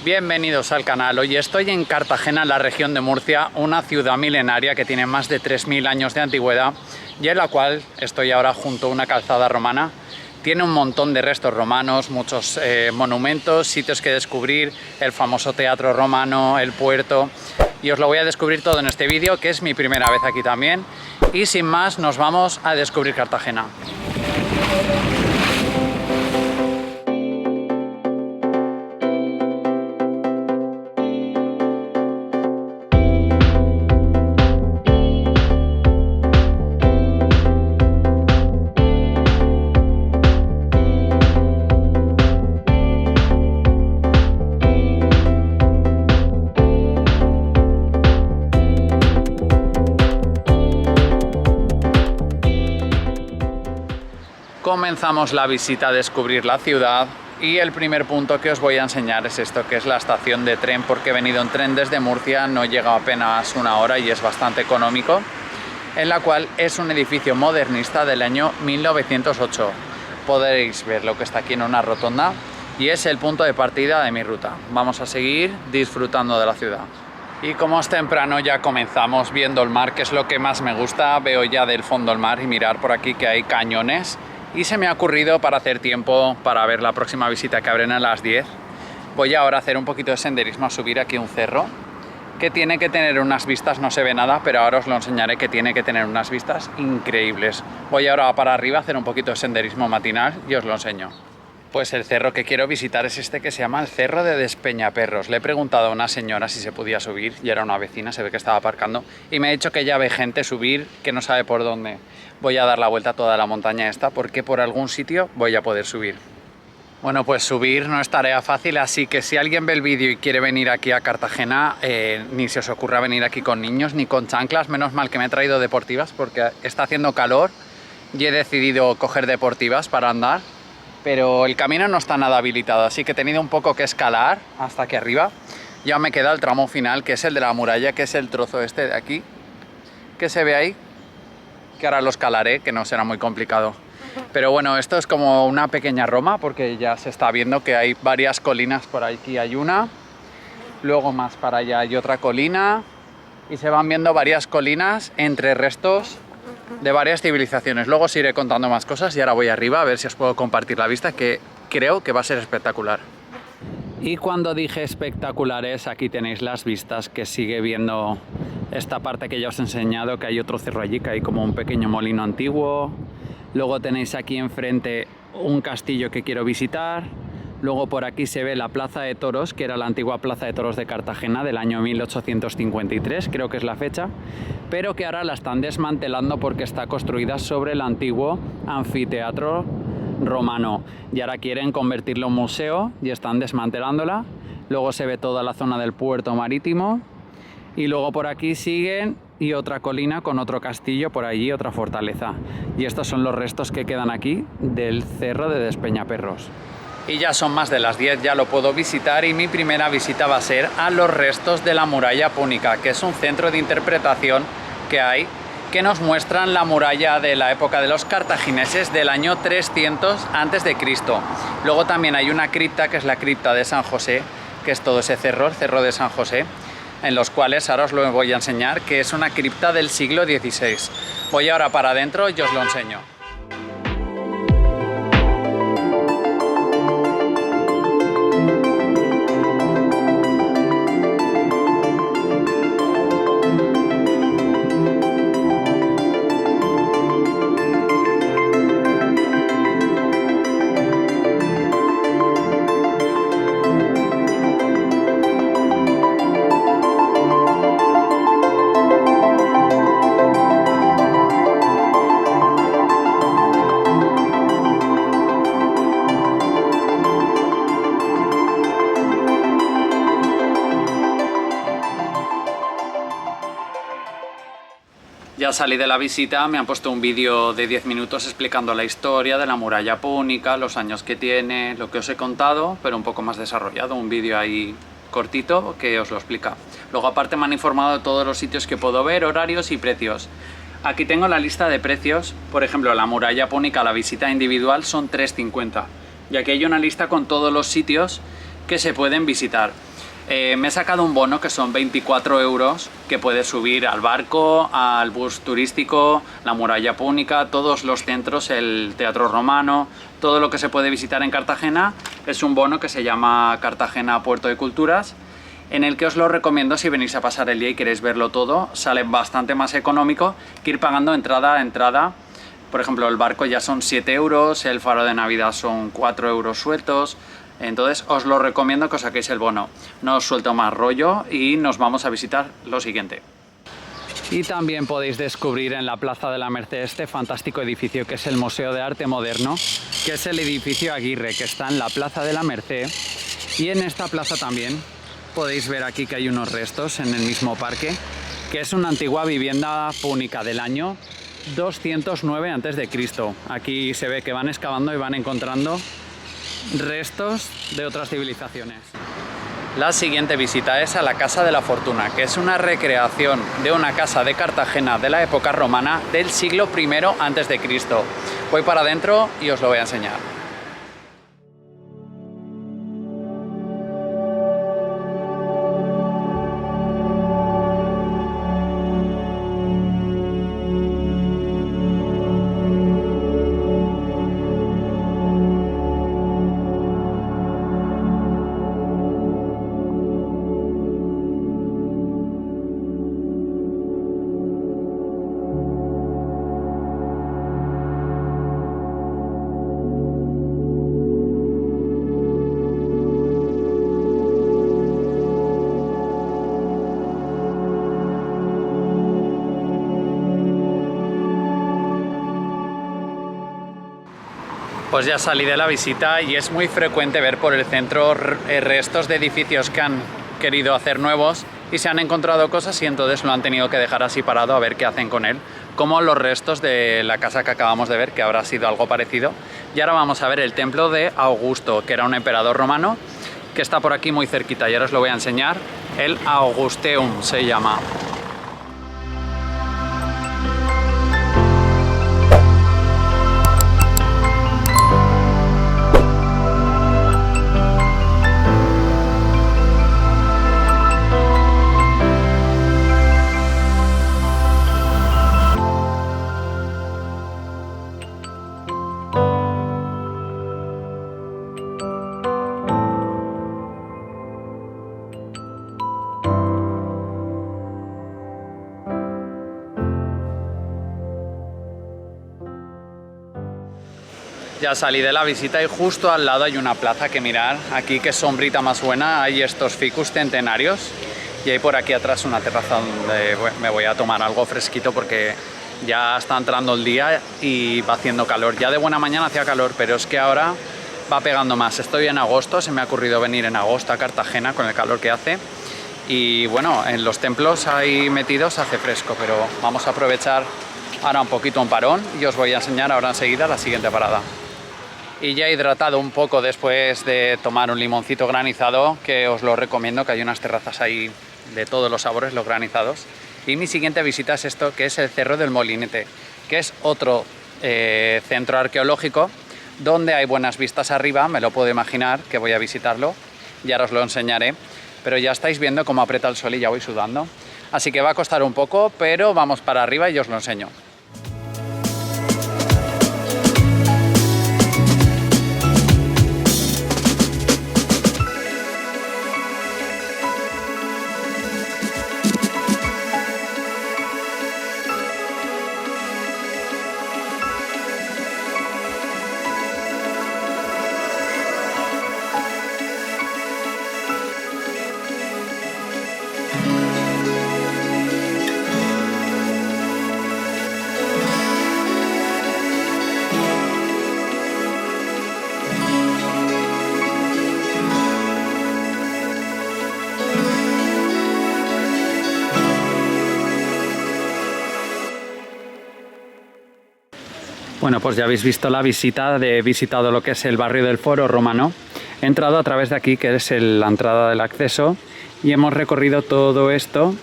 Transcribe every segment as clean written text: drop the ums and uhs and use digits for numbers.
Bienvenidos al canal. Hoy estoy en Cartagena, en la región de Murcia, una ciudad milenaria que tiene más de 3000 años de antigüedad y en la cual estoy ahora junto a una calzada romana. Tiene un montón de restos romanos, muchos monumentos, sitios que descubrir, el famoso teatro romano, el puerto, y os lo voy a descubrir todo en este vídeo, que es mi primera vez aquí también. Y sin más, nos vamos a descubrir Cartagena. Comenzamos la visita a descubrir la ciudad y el primer punto que os voy a enseñar es esto, que es la estación de tren, porque he venido en tren desde Murcia, no llega apenas una hora y es bastante económico, en la cual es un edificio modernista del año 1908. Podréis ver lo que está aquí en una rotonda y es el punto de partida de mi ruta. Vamos a seguir disfrutando de la ciudad. Y como es temprano ya comenzamos viendo el mar, que es lo que más me gusta. Veo ya del fondo el mar y mirar por aquí que hay cañones. Y se me ha ocurrido, para hacer tiempo para ver la próxima visita que abren a las 10, voy ahora a hacer un poquito de senderismo, a subir aquí un cerro que tiene que tener unas vistas, no se ve nada, pero ahora os lo enseñaré, que tiene que tener unas vistas increíbles. Voy ahora para arriba a hacer un poquito de senderismo matinal y os lo enseño. Pues el cerro que quiero visitar es este, que se llama el Cerro de Despeñaperros. Le he preguntado a una señora si se podía subir y era una vecina, se ve que estaba aparcando, y me ha dicho que ya ve gente subir que no sabe por dónde. Voy a dar la vuelta a toda la montaña esta porque por algún sitio voy a poder subir. Bueno, pues subir no es tarea fácil, así que si alguien ve el vídeo y quiere venir aquí a Cartagena, ni se os ocurra venir aquí con niños ni con chanclas. Menos mal que me he traído deportivas porque está haciendo calor y he decidido coger deportivas para andar. Pero el camino no está nada habilitado, así que he tenido un poco que escalar hasta aquí arriba. Ya me queda el tramo final, que es el de la muralla, que es el trozo este de aquí, que se ve ahí, que ahora lo escalaré, que no será muy complicado. Pero bueno, esto es como una pequeña Roma, porque ya se está viendo que hay varias colinas. Por aquí hay una, luego más para allá hay otra colina, y se van viendo varias colinas entre restos de varias civilizaciones. Luego os iré contando más cosas y ahora voy arriba a ver si os puedo compartir la vista, que creo que va a ser espectacular. Y cuando dije espectaculares, aquí tenéis las vistas, que sigue viendo esta parte que ya os he enseñado, que hay otro cerro allí, que hay como un pequeño molino antiguo. Luego tenéis aquí enfrente un castillo que quiero visitar. Luego por aquí se ve la Plaza de Toros, que era la antigua Plaza de Toros de Cartagena del año 1853, creo que es la fecha, pero que ahora la están desmantelando porque está construida sobre el antiguo anfiteatro romano y ahora quieren convertirlo en museo y están desmantelándola. Luego se ve toda la zona del puerto marítimo y luego por aquí siguen y otra colina con otro castillo por allí, otra fortaleza. Y estos son los restos que quedan aquí del Cerro de Despeñaperros. Y ya son más de las 10, ya lo puedo visitar, y mi primera visita va a ser a los restos de la muralla púnica, que es un centro de interpretación que hay, que nos muestran la muralla de la época de los cartagineses del año 300 a.C. Luego también hay una cripta, que es la cripta de San José, que es todo ese cerro, el Cerro de San José, en los cuales ahora os lo voy a enseñar, que es una cripta del siglo XVI. Voy ahora para adentro y os lo enseño. Ya salí de la visita, me han puesto un vídeo de 10 minutos explicando la historia de la muralla púnica, los años que tiene, lo que os he contado, pero un poco más desarrollado, un vídeo ahí cortito que os lo explica. Luego aparte me han informado de todos los sitios que puedo ver, horarios y precios. Aquí tengo la lista de precios. Por ejemplo, la muralla púnica, la visita individual son 3,50. Y aquí hay una lista con todos los sitios que se pueden visitar. Me he sacado un bono que son 24 euros, que puedes subir al barco, al bus turístico, la muralla púnica, todos los centros, el Teatro Romano, todo lo que se puede visitar en Cartagena. Es un bono que se llama Cartagena Puerto de Culturas, en el que os lo recomiendo si venís a pasar el día y queréis verlo todo. Sale bastante más económico que ir pagando entrada a entrada. Por ejemplo, el barco ya son 7 euros, el faro de Navidad son 4 euros sueltos. Entonces os lo recomiendo que os saquéis el bono. No os suelto más rollo y nos vamos a visitar lo siguiente. Y también podéis descubrir en la Plaza de la Merced este fantástico edificio que es el Museo de Arte Moderno, que es el edificio Aguirre, que está en la Plaza de la Merced. Y en esta plaza también podéis ver aquí que hay unos restos en el mismo parque, que es una antigua vivienda púnica del año 209 a.C. Aquí se ve que van excavando y van encontrando restos de otras civilizaciones. La siguiente visita es a la Casa de la Fortuna, que es una recreación de una casa de Cartagena de la época romana del siglo I a.C. Voy para adentro y os lo voy a enseñar. Pues ya salí de la visita y es muy frecuente ver por el centro restos de edificios que han querido hacer nuevos y se han encontrado cosas y entonces lo han tenido que dejar así parado a ver qué hacen con él, como los restos de la casa que acabamos de ver, que habrá sido algo parecido. Y ahora vamos a ver el templo de Augusto, que era un emperador romano, que está por aquí muy cerquita y ahora os lo voy a enseñar. El Augusteum se llama. Ya salí de la visita y justo al lado hay una plaza que mirar. Aquí qué sombrita más buena, hay estos ficus centenarios y hay por aquí atrás una terraza donde me voy a tomar algo fresquito porque ya está entrando el día y va haciendo calor. Ya de buena mañana hacía calor, pero es que ahora va pegando más. Estoy en agosto, se me ha ocurrido venir en agosto a Cartagena con el calor que hace y bueno, en los templos ahí metidos hace fresco, pero vamos a aprovechar ahora un poquito un parón y os voy a enseñar ahora enseguida la siguiente parada. Y ya hidratado un poco después de tomar un limoncito granizado, que os lo recomiendo, que hay unas terrazas ahí de todos los sabores, los granizados. Y mi siguiente visita es esto, que es el Cerro del Molinete, que es otro centro arqueológico donde hay buenas vistas arriba, me lo puedo imaginar que voy a visitarlo, ya os lo enseñaré, pero ya estáis viendo cómo aprieta el sol y ya voy sudando. Así que va a costar un poco, pero vamos para arriba y os lo enseño. Bueno, pues ya habéis visto la visita, he visitado lo que es el barrio del Foro Romano. He entrado a través de aquí, que es la entrada del acceso, y hemos recorrido todo esto,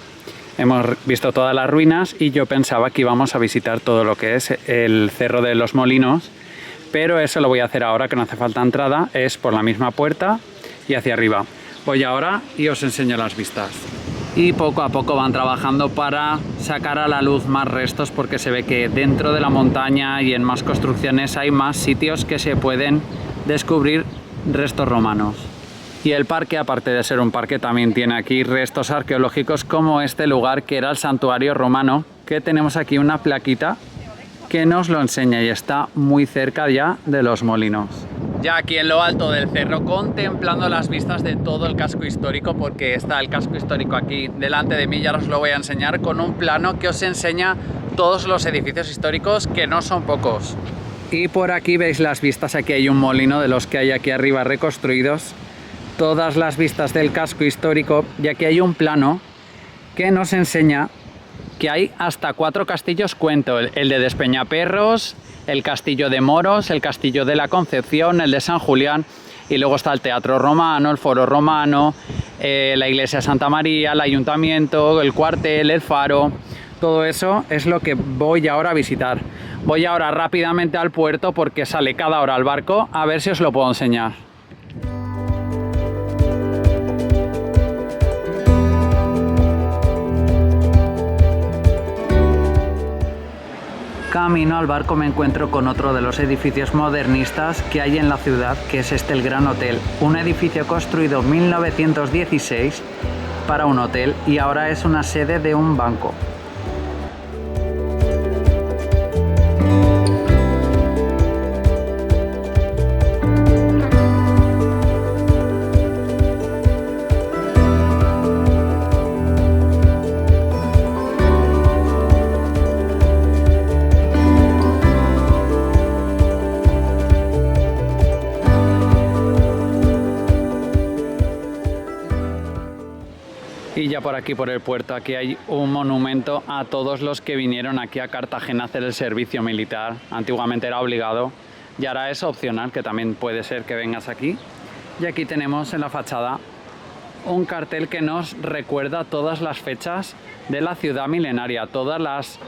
hemos visto todas las ruinas y yo pensaba que íbamos a visitar todo lo que es el Cerro de los Molinos, pero eso lo voy a hacer ahora, que no hace falta entrada, es por la misma puerta y hacia arriba. Voy ahora y os enseño las vistas. Y poco a poco van trabajando para sacar a la luz más restos, porque se ve que dentro de la montaña y en más construcciones hay más sitios que se pueden descubrir restos romanos. Y el parque, aparte de ser un parque, también tiene aquí restos arqueológicos como este lugar que era el santuario romano, que tenemos aquí una plaquita que nos lo enseña y está muy cerca ya de los molinos. Ya aquí en lo alto del cerro, contemplando las vistas de todo el casco histórico, porque está el casco histórico aquí delante de mí, ya os lo voy a enseñar con un plano que os enseña todos los edificios históricos, que no son pocos. Y por aquí veis las vistas, aquí hay un molino de los que hay aquí arriba reconstruidos, todas las vistas del casco histórico, y aquí hay un plano que nos enseña que hay hasta 4 castillos, cuento, el de Despeñaperros, el castillo de Moros, el castillo de la Concepción, el de San Julián, y luego está el Teatro Romano, el Foro Romano, la iglesia de Santa María, el ayuntamiento, el cuartel, el faro. Todo eso es lo que voy ahora a visitar. Voy ahora rápidamente al puerto porque sale cada hora el barco, a ver si os lo puedo enseñar. Camino al barco me encuentro con otro de los edificios modernistas que hay en la ciudad, que es este, el Gran Hotel. Un edificio construido en 1916 para un hotel y ahora es una sede de un banco. Y ya por aquí, por el puerto, aquí hay un monumento a todos los que vinieron aquí a Cartagena a hacer el servicio militar. Antiguamente era obligado y ahora es opcional, que también puede ser que vengas aquí. Y aquí tenemos en la fachada un cartel que nos recuerda todas las fechas de la ciudad milenaria, todas las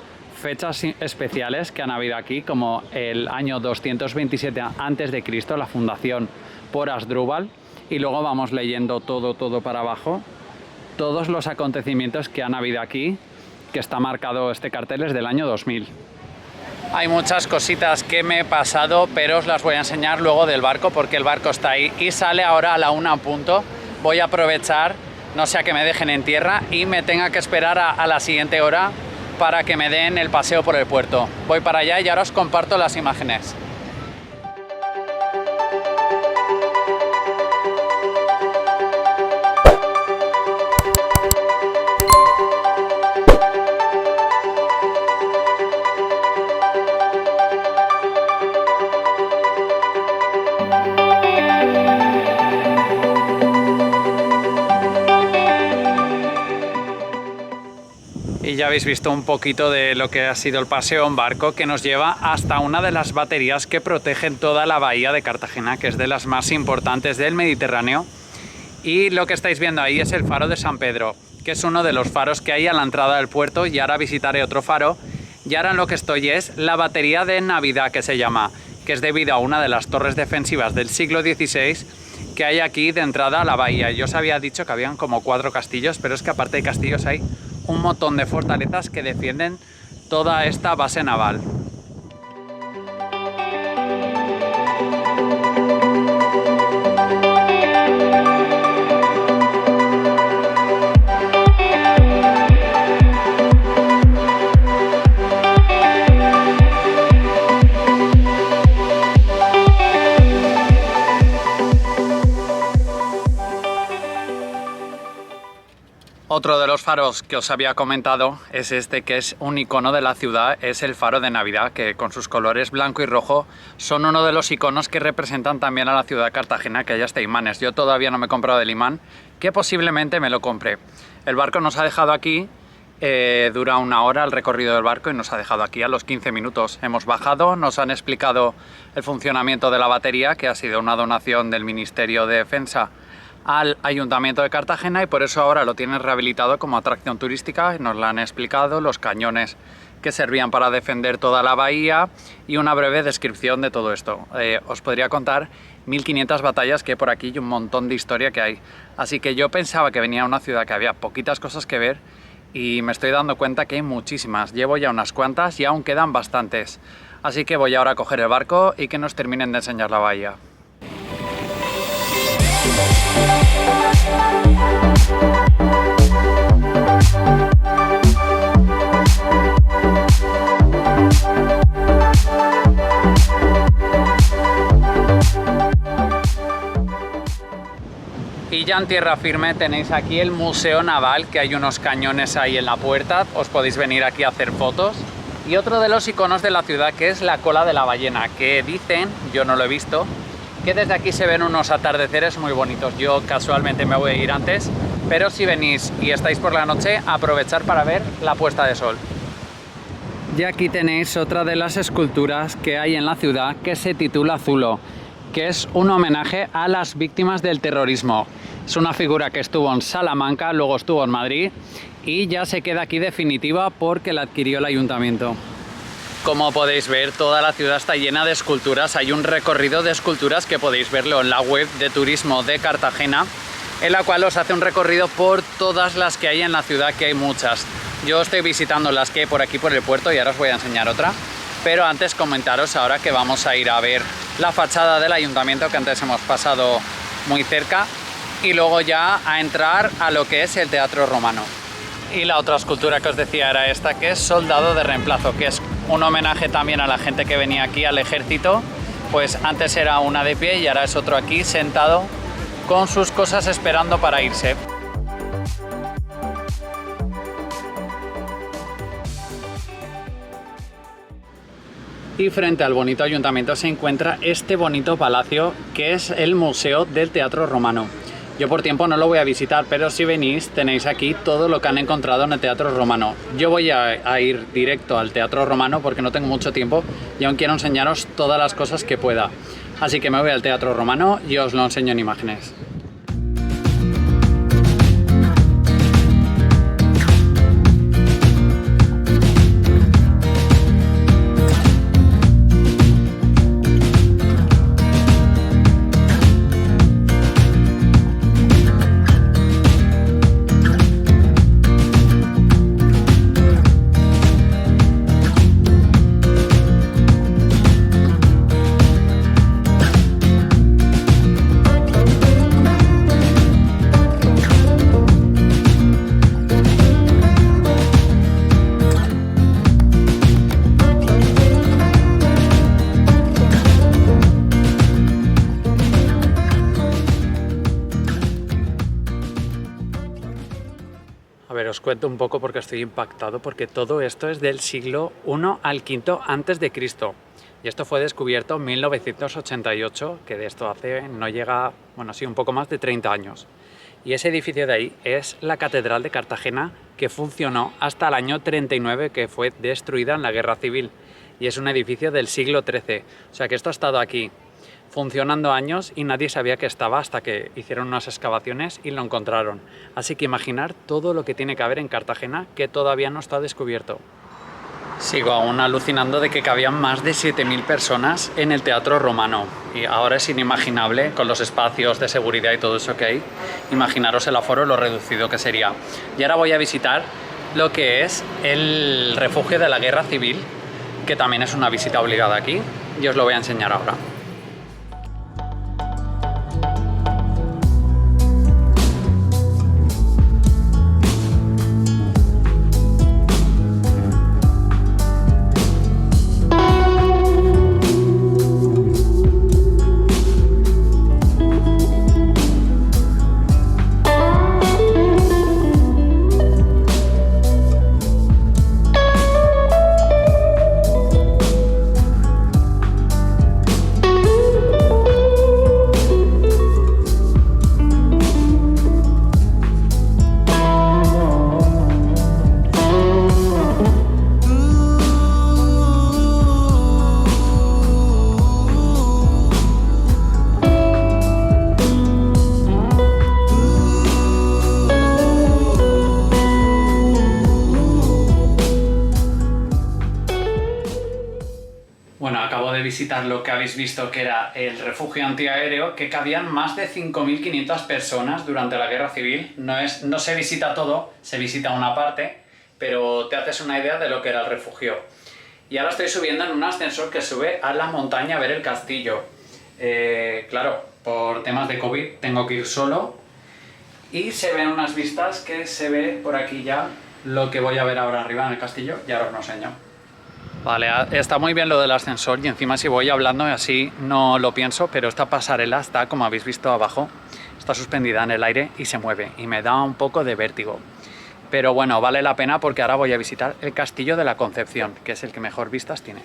fechas especiales que han habido aquí, como el año 227 a.C., la fundación por Asdrúbal, y luego vamos leyendo todo para abajo. Todos los acontecimientos que han habido aquí, que está marcado este cartel, es del año 2000. Hay muchas cositas que me he pasado, pero os las voy a enseñar luego del barco, porque el barco está ahí y sale ahora a la 1 en punto. Voy a aprovechar, no sea que me dejen en tierra y me tenga que esperar a la siguiente hora para que me den el paseo por el puerto. Voy para allá y ahora os comparto las imágenes. Y ya habéis visto un poquito de lo que ha sido el paseo en barco, que nos lleva hasta una de las baterías que protegen toda la bahía de Cartagena, que es de las más importantes del Mediterráneo. Y lo que estáis viendo ahí es el faro de San Pedro, que es uno de los faros que hay a la entrada del puerto, y ahora visitaré otro faro. Y ahora en lo que estoy es la batería de Navidad, que se llama, que es debido a una de las torres defensivas del siglo XVI que hay aquí de entrada a la bahía. Yo os había dicho que habían como 4 castillos, pero es que aparte de castillos hay un montón de fortalezas que defienden toda esta base naval. Otro de los faros que os había comentado es este, que es un icono de la ciudad, es el faro de Navidad, que con sus colores blanco y rojo son uno de los iconos que representan también a la ciudad de Cartagena, que hay hasta imanes. Yo todavía no me he comprado el imán, que posiblemente me lo compre. El barco nos ha dejado aquí, dura 1 hora el recorrido del barco y nos ha dejado aquí a los 15 minutos. Hemos bajado, nos han explicado el funcionamiento de la batería, que ha sido una donación del Ministerio de Defensa al Ayuntamiento de Cartagena, y por eso ahora lo tienen rehabilitado como atracción turística. Nos lo han explicado, los cañones que servían para defender toda la bahía y una breve descripción de todo esto. Os podría contar 1500 batallas que hay por aquí y un montón de historia que hay. Así que yo pensaba que venía a una ciudad que había poquitas cosas que ver y me estoy dando cuenta que hay muchísimas. Llevo ya unas cuantas y aún quedan bastantes. Así que voy ahora a coger el barco y que nos terminen de enseñar la bahía. Y ya en tierra firme tenéis aquí el Museo Naval, que hay unos cañones ahí en la puerta, os podéis venir aquí a hacer fotos. Y otro de los iconos de la ciudad, que es la cola de la ballena, que dicen, yo no lo he visto, que desde aquí se ven unos atardeceres muy bonitos. Yo casualmente me voy a ir antes, pero si venís y estáis por la noche, aprovechar para ver la puesta de sol. Y aquí tenéis otra de las esculturas que hay en la ciudad, que se titula Zulo, que es un homenaje a las víctimas del terrorismo. Es una figura que estuvo en Salamanca, luego estuvo en Madrid y ya se queda aquí definitiva porque la adquirió el ayuntamiento. Como podéis ver, toda la ciudad está llena de esculturas. Hay un recorrido de esculturas que podéis verlo en la web de turismo de Cartagena, en la cual os hace un recorrido por todas las que hay en la ciudad, que hay muchas. Yo estoy visitando las que hay por aquí por el puerto y ahora os voy a enseñar otra. Pero antes comentaros ahora que vamos a ir a ver la fachada del ayuntamiento, que antes hemos pasado muy cerca, y luego ya a entrar a lo que es el Teatro Romano. Y la otra escultura que os decía era esta, que es Soldado de Reemplazo, que es un homenaje también a la gente que venía aquí al ejército. Pues antes era una de pie y ahora es otro aquí sentado con sus cosas esperando para irse. Y frente al bonito ayuntamiento se encuentra este bonito palacio, que es el Museo del Teatro Romano. Yo por tiempo no lo voy a visitar, pero si venís tenéis aquí todo lo que han encontrado en el Teatro Romano. Yo voy a ir directo al Teatro Romano porque no tengo mucho tiempo y aún quiero enseñaros todas las cosas que pueda. Así que me voy al Teatro Romano y os lo enseño en imágenes. A ver, os cuento un poco porque estoy impactado, porque todo esto es del siglo I al V antes de Cristo. Y esto fue descubierto en 1988, que de esto hace, no llega, bueno, sí, un poco más de 30 años. Y ese edificio de ahí es la Catedral de Cartagena, que funcionó hasta el año 39, que fue destruida en la Guerra Civil. Y es un edificio del siglo XIII. O sea que esto ha estado aquí funcionando años y nadie sabía que estaba hasta que hicieron unas excavaciones y lo encontraron. Así que imaginar todo lo que tiene que haber en Cartagena que todavía no está descubierto. Sigo aún alucinando de que cabían más de 7000 personas en el Teatro Romano y ahora es inimaginable con los espacios de seguridad y todo eso que hay. Imaginaros el aforo, lo reducido que sería. Y ahora voy a visitar lo que es el refugio de la Guerra Civil, que también es una visita obligada aquí y os lo voy a enseñar ahora. visitar lo que habéis visto que era el refugio antiaéreo, que cabían más de 5.500 personas durante la Guerra Civil. No se visita todo, se visita una parte, pero te haces una idea de lo que era el refugio. Y ahora estoy subiendo en un ascensor que sube a la montaña a ver el castillo. Claro, por temas de COVID tengo que ir solo y se ven unas vistas que se ve por aquí ya lo que voy a ver ahora arriba en el castillo y ahora os lo enseño. Vale, está muy bien lo del ascensor y encima si voy hablando así no lo pienso, pero esta pasarela está, como habéis visto abajo, está suspendida en el aire y se mueve y me da un poco de vértigo. Pero bueno, vale la pena porque ahora voy a visitar el Castillo de la Concepción, que es el que mejor vistas tiene.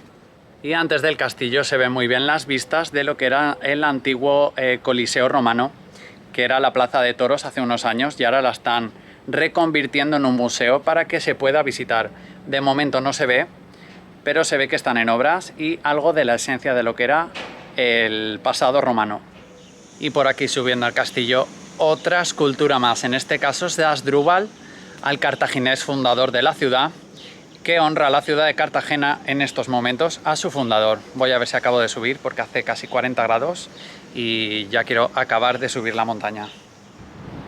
Y antes del castillo se ven muy bien las vistas de lo que era el antiguo Coliseo romano, que era la plaza de toros hace unos años y ahora la están reconvirtiendo en un museo para que se pueda visitar. De momento no se ve, pero se ve que están en obras y algo de la esencia de lo que era el pasado romano. Y por aquí subiendo al castillo, otra escultura más, en este caso es de Asdrúbal, al cartaginés fundador de la ciudad, que honra a la ciudad de Cartagena en estos momentos a su fundador. Voy a ver si acabo de subir porque hace casi 40 grados y ya quiero acabar de subir la montaña.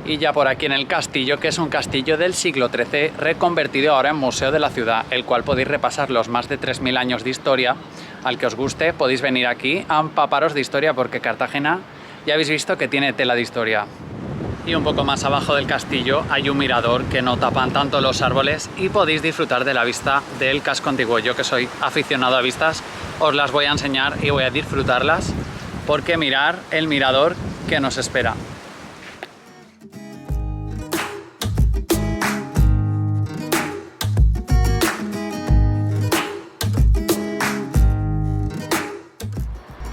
Y ya por aquí en el castillo, que es un castillo del siglo XIII reconvertido ahora en museo de la ciudad, el cual podéis repasar los más de 3.000 años de historia. Al que os guste podéis venir aquí a empaparos de historia porque Cartagena ya habéis visto que tiene tela de historia. Y un poco más abajo del castillo hay un mirador que no tapan tanto los árboles y podéis disfrutar de la vista del casco antiguo. Yo que soy aficionado a vistas os las voy a enseñar y voy a disfrutarlas porque mirar el mirador que nos espera.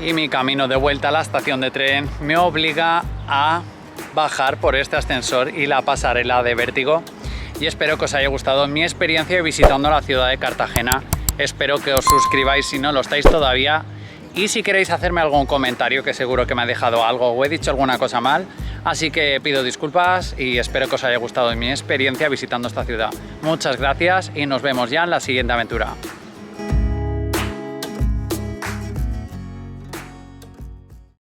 Y mi camino de vuelta a la estación de tren me obliga a bajar por este ascensor y la pasarela de vértigo y espero que os haya gustado mi experiencia visitando la ciudad de Cartagena. Espero que os suscribáis si no lo estáis todavía y si queréis hacerme algún comentario, que seguro que me he dejado algo o he dicho alguna cosa mal, así que pido disculpas y espero que os haya gustado mi experiencia visitando esta ciudad. Muchas gracias y nos vemos ya en la siguiente aventura.